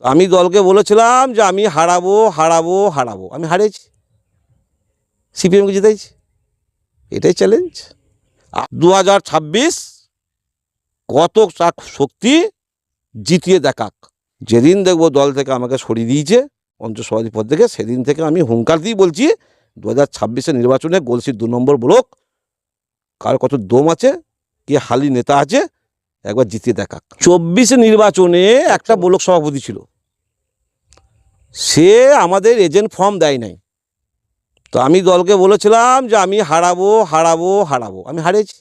আমি দলকে বলেছিলাম যে আমি হারাবো হারাবো হারাবো, আমি হারিয়েছি, সিপিএমকে জিতাইছি, এটাই চ্যালেঞ্জ। 2026 কত শক্তি জিতিয়ে দেখাক। যেদিন দেখবো দল থেকে আমাকে সরিয়ে দিয়েছে পঞ্চসভাপতি পদ থেকে, সেদিন থেকে আমি হুঙ্কার দিয়ে বলছি 2026 নির্বাচনে গলসির 2 নম্বর ব্লক কার কত দম আছে, কে হালি নেতা আছে, একবার জিতিয়ে দেখাক। 24 নির্বাচনে একটা ব্লক সভাপতি ছিল, সে আমাদের এজেন্ট ফর্ম দেয় নাই। তো আমি দলকে বলেছিলাম যে আমি হারাবো হারাবো হারাবো, আমি হারিয়েছি,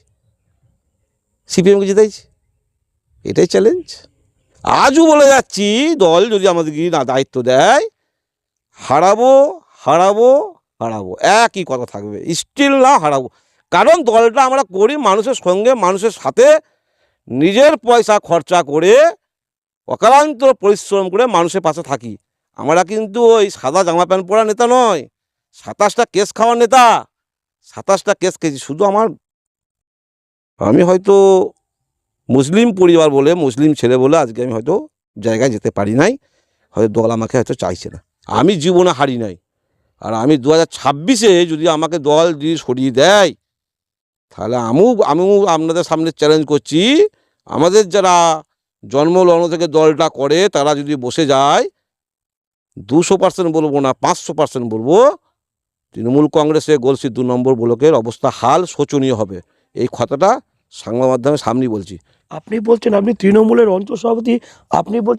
সিপিএমকে জিতাইছি, এটাই চ্যালেঞ্জ। আজও বলে যাচ্ছি, দল যদি আমাদেরকে না দায়িত্ব দেয়, হারাবো হারাবো হারাবো, একই কথা থাকবে, স্টিল না হারাবো। কারণ দলটা আমরা করি মানুষের সঙ্গে, মানুষের সাথে, নিজের পয়সা খরচা করে অক্লান্ত পরিশ্রম করে মানুষের পাশে থাকি। আমরা কিন্তু ওই সাদা জামা প্যান্ট পরা নেতা নয়, 27টা কেস খাওয়ার নেতা, 27টা কেস খেয়েছি। শুধু আমি হয়তো মুসলিম পরিবার বলে, মুসলিম ছেলে বলে আজকে আমি হয়তো জায়গায় যেতে পারি নাই, হয়তো দল আমাকে হয়তো চাইছে না। আমি জীবনে হারি নাই। আর আমি 2026 যদি আমাকে দল যদি সরিয়ে দেয়, তাহলে আমিও আপনাদের সামনে চ্যালেঞ্জ করছি, আমাদের যারা জন্মলগ্ন থেকে দলটা করে তারা যদি বসে যায়, 200% বলবো না, 500% বলবো, তৃণমূল কংগ্রেসে গলসি 2 নম্বর ব্লকের অবস্থা হাল শোচনীয় হবে। এই কথাটা সংবাদ মাধ্যমের সামনেই বলছি। আপনি বলছেন আপনি তৃণমূলের অঞ্চল সভাপতি, আপনি বলছেন